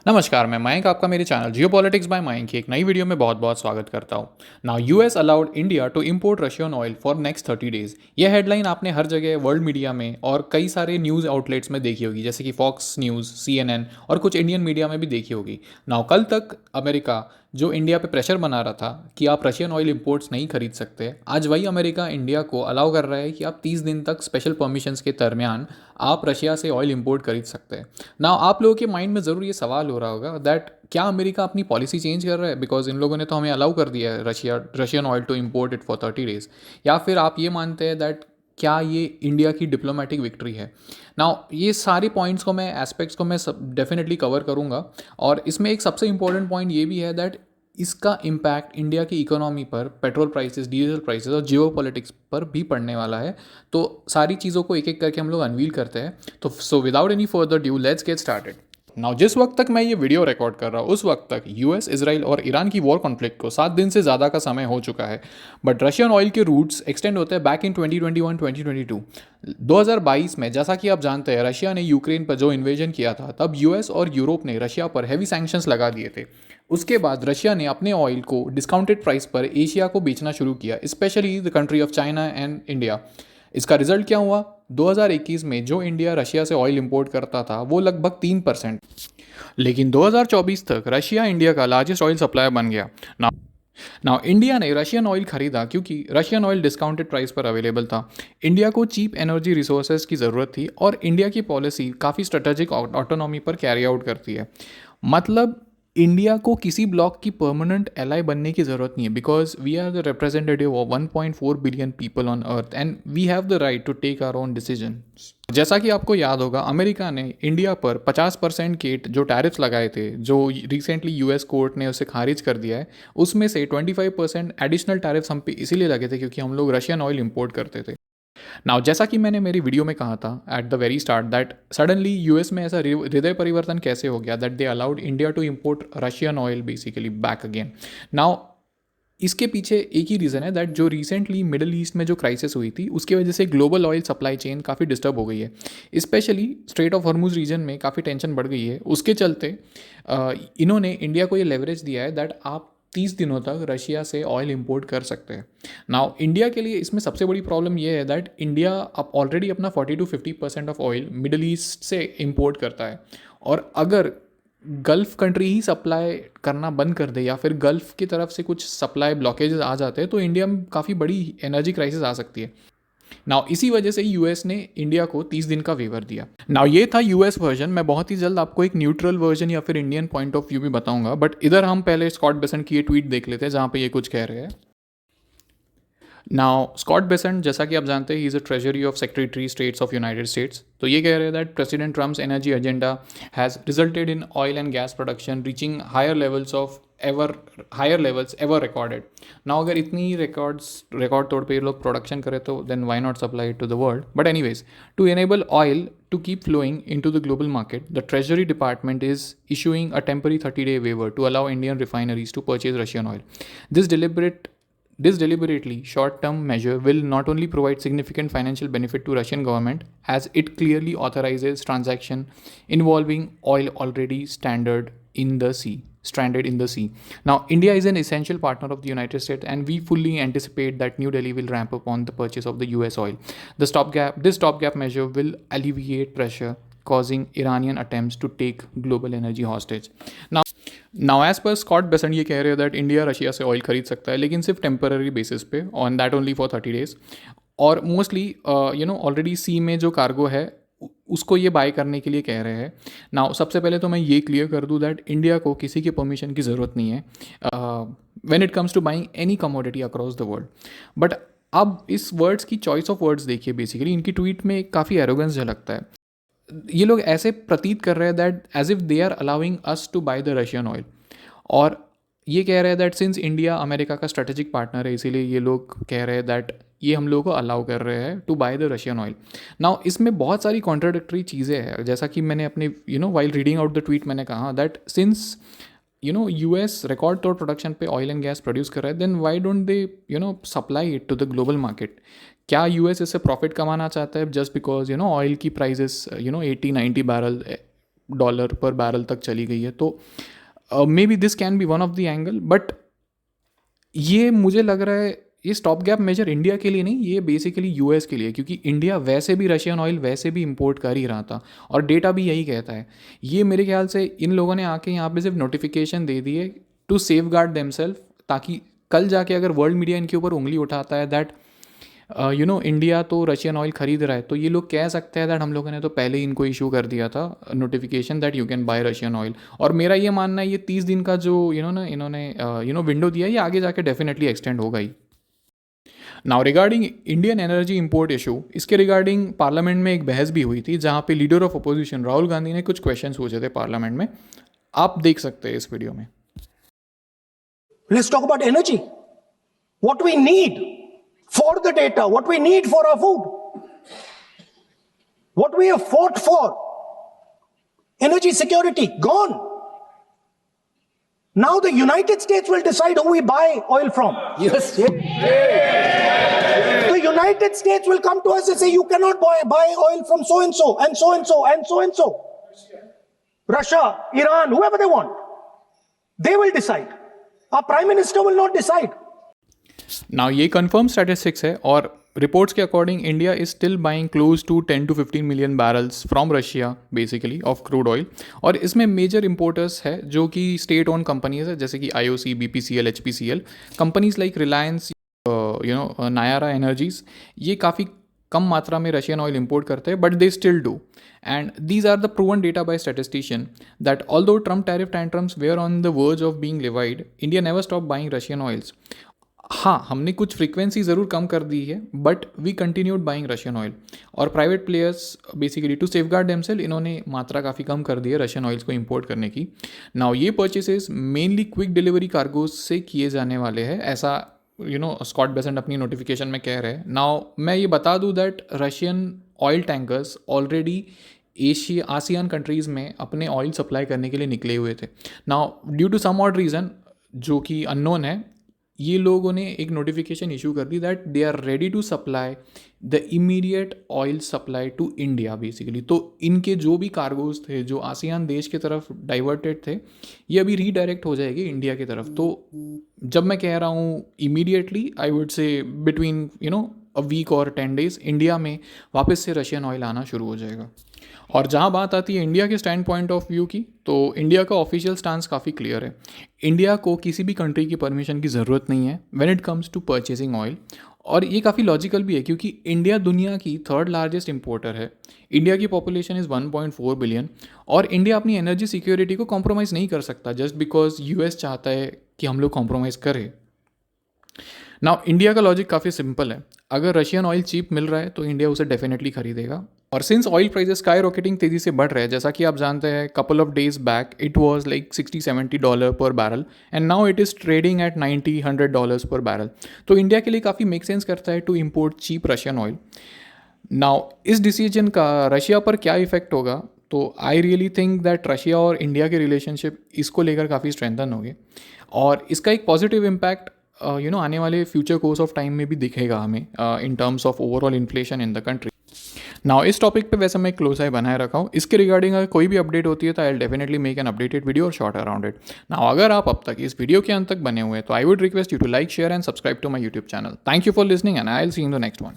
नमस्कार, मैं मयंक आपका मेरे चैनल जियोपॉलिटिक्स बाय मयंक की एक नई वीडियो में बहुत बहुत स्वागत करता हूँ। Now US allowed India to import Russian oil for next 30 days. यह हेडलाइन आपने हर जगह वर्ल्ड मीडिया में और कई सारे न्यूज़ आउटलेट्स में देखी होगी, जैसे कि फॉक्स न्यूज़, सीएनएन और कुछ इंडियन मीडिया में भी देखी होगी। नाउ कल तक अमेरिका जो इंडिया पे प्रेशर बना रहा था कि आप रशियन ऑयल इंपोर्ट्स नहीं खरीद सकते, आज वही अमेरिका इंडिया को अलाउ कर रहा है कि आप 30 दिन तक स्पेशल परमिशंस के दरमियान आप रशिया से ऑयल इंपोर्ट खरीद सकते हैं। ना आप लोगों के माइंड में ज़रूर ये सवाल हो रहा होगा दैट क्या अमेरिका अपनी पॉलिसी चेंज कर रहा है, बिकॉज इन लोगों ने तो हमें अलाउ कर दिया है Russian oil to import it for 30 days. या फिर आप ये मानते हैं दैट क्या ये इंडिया की डिप्लोमेटिक विक्ट्री है। नाउ ये सारी पॉइंट्स को मैं एस्पेक्ट्स को मैं सब डेफिनेटली कवर करूँगा, और इसमें एक सबसे इंपॉर्टेंट पॉइंट ये भी है दैट इसका इम्पैक्ट इंडिया की इकोनॉमी पर, पेट्रोल प्राइसेस, डीजल प्राइसेस और जियो पॉलिटिक्स पर भी पड़ने वाला है। तो सारी चीज़ों को एक एक करके हम लोग अनवील करते हैं। तो so without any further due let's get started. Now जिस वक्त तक मैं ये वीडियो रिकॉर्ड कर रहा हूँ उस वक्त तक यूएस, इसराइल और ईरान की वॉर कॉन्फ्लिक्ट को 7 दिन से ज़्यादा का समय हो चुका है। बट रशियन ऑयल के रूट्स एक्सटेंड होते हैं बैक इन 2021-2022। 2022 में, जैसा कि आप जानते हैं, रशिया ने यूक्रेन पर जो इन्वेजन किया था, तब यूएस और यूरोप ने रशिया पर हैवी सैंक्शंस लगा दिए थे। उसके बाद रशिया ने अपने ऑयल को डिस्काउंटेड प्राइस पर एशिया को बेचना शुरू किया, specially the country of China and India. इसका रिजल्ट क्या हुआ? 2021 में जो इंडिया रशिया से ऑयल इंपोर्ट करता था वो लगभग 3%, लेकिन 2024 तक रशिया इंडिया का लार्जेस्ट ऑयल सप्लायर बन गया। नाउ इंडिया ने रशियन ऑयल खरीदा क्योंकि रशियन ऑयल डिस्काउंटेड प्राइस पर अवेलेबल था। इंडिया को चीप एनर्जी रिसोर्सेज की ज़रूरत थी और इंडिया की पॉलिसी काफ़ी स्ट्रेटेजिक ऑटोनॉमी पर कैरी आउट करती है। मतलब इंडिया को किसी ब्लॉक की परमानेंट एलाई बनने की ज़रूरत नहीं है, because we are the representative of 1.4 billion people on earth and we have the right to take our own decision. जैसा कि आपको याद होगा, अमेरिका ने इंडिया पर 50% के जो टैरिफ्स लगाए थे, जो रिसेंटली यूएस कोर्ट ने उसे खारिज कर दिया है, उसमें से 25% एडिशनल टैरिफ्स हम पे इसीलिए लगे थे क्योंकि हम लोग रशियन ऑयल इंपोर्ट करते थे। नाउ जैसा कि मैंने मेरी वीडियो में कहा था at the very start that suddenly US में ऐसा हृदय परिवर्तन कैसे हो गया that they allowed India to import Russian oil basically back again. Now इसके पीछे एक ही रीज़न है दैट जो रिसेंटली मिडल ईस्ट में जो क्राइसिस हुई थी उसकी वजह से ग्लोबल ऑयल सप्लाई चेन काफ़ी डिस्टर्ब हो गई है। Specially Strait of Hormuz region में काफ़ी टेंशन बढ़ गई है। उसके चलते इन्होंने इंडिया को ये लेवरेज दिया है दैट आप 30 दिनों तक रशिया से ऑयल इंपोर्ट कर सकते हैं। नाउ इंडिया के लिए इसमें सबसे बड़ी प्रॉब्लम ये है दैट इंडिया अब ऑलरेडी अपना 40 to 50% of oil middle east से इंपोर्ट करता है, और अगर गल्फ़ कंट्री ही सप्लाई करना बंद कर दे या फिर गल्फ़ की तरफ से कुछ सप्लाई ब्लॉकेजेस आ जाते हैं तो इंडिया में काफ़ी बड़ी एनर्जी क्राइसिस आ सकती है। नाउ इसी वजह से यूएस ने इंडिया को 30 दिन का वेवर दिया। नाउ ये था यूएस वर्जन। मैं बहुत ही जल्द आपको एक न्यूट्रल वर्जन या फिर इंडियन पॉइंट ऑफ व्यू भी बताऊंगा, बट इधर हम पहले स्कॉट बेसेंट की ये ट्वीट देख लेते हैं जहाँ पे ये कुछ कह रहे हैं। नाउ स्कॉट बेसेंट, जैसा कि आप जानते हैं, he is a treasury of secretary states of United States. तो ये कह रहे हैं that President Trump's energy agenda has resulted in oil and gas production reaching higher levels ever recorded. Now अगर इतनी रिकॉर्ड तौर पे ये लोग प्रोडक्शन करें तो then why not supply to the world. But anyways, to enable oil to keep flowing into the global market, the Treasury Department is issuing a temporary 30-day waiver to allow Indian refineries to purchase Russian oil. This deliberately short-term measure will not only provide significant financial benefit to Russian government, as it clearly authorizes transaction involving oil already stranded in the sea. Now, India is an essential partner of the United States, and we fully anticipate that New Delhi will ramp up on the purchase of the US oil. This stopgap measure will alleviate pressure causing Iranian attempts to take global energy hostage. Now as per Scott Bessent ये कह रहे हैं that India Russia से oil खरीद सकता है, लेकिन सिर्फ टेम्पररी बेसिस पे, on that only for 30 days. और मोस्टली ऑलरेडी सी में जो कार्गो है उसको ये बाय करने के लिए कह रहे हैं। नाउ सबसे पहले तो मैं ये क्लियर कर दूँ दैट इंडिया को किसी की परमिशन की ज़रूरत नहीं है when it comes to buying any commodity across the world. But अब इस वर्ड्स की चॉइस ऑफ वर्ड्स देखिए, बेसिकली इनकी ट्वीट में काफ़ी एरोगेंस झलकता है। ये लोग ऐसे प्रतीत कर रहे हैं that as if they are allowing us to buy the Russian oil, और ये कह रहे हैं दैट सिंस इंडिया अमेरिका का स्ट्रेटेजिक पार्टनर है इसीलिए ये लोग कह रहे हैं दैट ये हम लोगों को अलाउ कर रहे हैं to buy the Russian oil. Now इसमें बहुत सारी कॉन्ट्राडिक्टरी चीज़ें हैं, जैसा कि मैंने अपने while reading out the tweet मैंने कहा दैट सिंस यूएस रिकॉर्ड तोड़ प्रोडक्शन पे ऑयल एंड गैस प्रोड्यूस कर रहा है, then why don't they supply it to the global market. क्या यूएस इससे प्रॉफिट कमाना चाहता है जस्ट बिकॉज ऑयल की prices 80-90 barrel dollar per barrel तक चली गई है। तो maybe this can be one of the angle, but ये मुझे लग रहा है ये स्टॉप गैप मेजर इंडिया के लिए नहीं, ये बेसिकली यूएस के लिए, क्योंकि इंडिया वैसे भी रशियन ऑयल वैसे भी इंपोर्ट कर ही रहा था और डेटा भी यही कहता है। ये मेरे ख्याल से इन लोगों ने आके यहाँ पे सिर्फ नोटिफिकेशन दे दी है टू सेव गार्ड देमसेल्फ, ताकि कल जाके अगर वर्ल्ड मीडिया इनके ऊपर उंगली उठाता है दैट इंडिया तो रशियन ऑयल खरीद रहा है, तो ये लोग कह सकते हैं दैट हम लोगों ने तो पहले ही इनको इशू कर दिया था notification that you can buy Russian oil. और मेरा ये मानना है ये 30 दिन का जो इन्होंने विंडो दिया है, ये आगे जाके डेफिनेटली एक्सटेंड होगा ही। Now regarding Indian energy import issue, इसके रिगार्डिंग पार्लियामेंट में एक बहस भी हुई थी जहाँ पे leader of opposition Rahul Gandhi ने कुछ क्वेश्चन पूछे थे पार्लियामेंट में, आप देख सकते हैं इस वीडियो में। Let's talk about energy. What we need for the data, what we need for our food, what we have fought for. Energy security, gone. Now the United States will decide who we buy oil from. Yes. The United States will come to us and say, you cannot buy oil from so and so and so and so and so and so. Russia, Iran, whoever they want. They will decide. Our Prime Minister will not decide. Now ये confirm statistics है और reports के according India is still buying close to 10 to 15 million barrels from Russia basically of crude oil. और इसमें major importers है जो कि state own companies है, जैसे कि IOC, BPCL, HPCL, companies like Reliance, Nayara energies, ये काफ़ी कम मात्रा में रशियन ऑयल इंपोर्ट करते हैं, but they still do. And these are the proven data by statistician that although Trump tariff tantrums were on the verge of being levied, India never stop buying Russian oils. हाँ, हमने कुछ frequency ज़रूर कम कर दी है, but we continued buying Russian oil. और private players basically to safeguard themselves इन्होंने मात्रा काफ़ी कम कर दी है रशियन ऑयल्स को इंपोर्ट करने की। नाउ ये purchases mainly quick delivery cargoes से किए जाने वाले हैं, ऐसा स्कॉट बेसेंट अपनी नोटिफिकेशन में कह रहे हैं। नाउ मैं ये बता दूँ that Russian oil tankers already ASEAN countries में अपने ऑयल सप्लाई करने के लिए निकले हुए थे। Now due to some odd reason जो कि अननोन है, ये लोगों ने एक नोटिफिकेशन इशू कर दी that they are ready to supply the immediate oil supply to India basically. तो इनके जो भी कार्गोज थे जो आसियान देश की तरफ डाइवर्टेड थे, ये अभी रीडायरेक्ट हो जाएगी इंडिया की तरफ। तो जब मैं कह रहा हूँ immediately, I would say between a week और 10 days इंडिया में वापस से रशियन ऑयल आना शुरू हो जाएगा। और जहाँ बात आती है इंडिया के स्टैंड पॉइंट ऑफ व्यू की, तो इंडिया का ऑफिशियल स्टांस काफ़ी क्लियर है। इंडिया को किसी भी कंट्री की परमिशन की ज़रूरत नहीं है when it comes to purchasing oil. और ये काफ़ी लॉजिकल भी है क्योंकि इंडिया दुनिया की 3rd लार्जेस्ट इंपोर्टर है। इंडिया की पॉपुलेशन इज़ 1.4 बिलियन और इंडिया अपनी एनर्जी सिक्योरिटी को कॉम्प्रोमाइज़ नहीं कर सकता जस्ट बिकॉज US चाहता है कि हम लोग कॉम्प्रोमाइज़ करें। नाउ इंडिया का लॉजिक काफ़ी सिंपल है, अगर रशियन ऑयल चीप मिल रहा है तो इंडिया उसे डेफिनेटली खरीदेगा। और since oil prices sky rocketing तेज़ी से बढ़ रहे हैं, जैसा कि आप जानते हैं couple of days back it was like $60-70 पर barrel and now it is trading at $90-100 पर बैरल। तो इंडिया के लिए काफ़ी मेक सेंस करता है to import cheap Russian oil. Now इस डिसीजन का रशिया पर क्या इफेक्ट होगा, तो I really think that Russia और इंडिया के रिलेशनशिप इसको लेकर काफ़ी स्ट्रेंथन होंगे और इसका एक पॉजिटिव इम्पैक्ट आने वाले फ्यूचर कोर्स ऑफ टाइम में भी दिखेगा हमें in terms of overall inflation in the country. Now इस टॉपिक पे वैसे मैं क्लोज आई बनाए रखा हूँ, इसके रिगार्डिंग अगर कोई भी अपडेट होती है तो I will definitely make an updated video और शॉर्ट अराउंड इट। नाउ अगर आप अब तक इस वीडियो के अंत तक बने हुए हैं तो I would request you to like, share and subscribe to my YouTube channel. Thank you for listening and I will see you in the next one.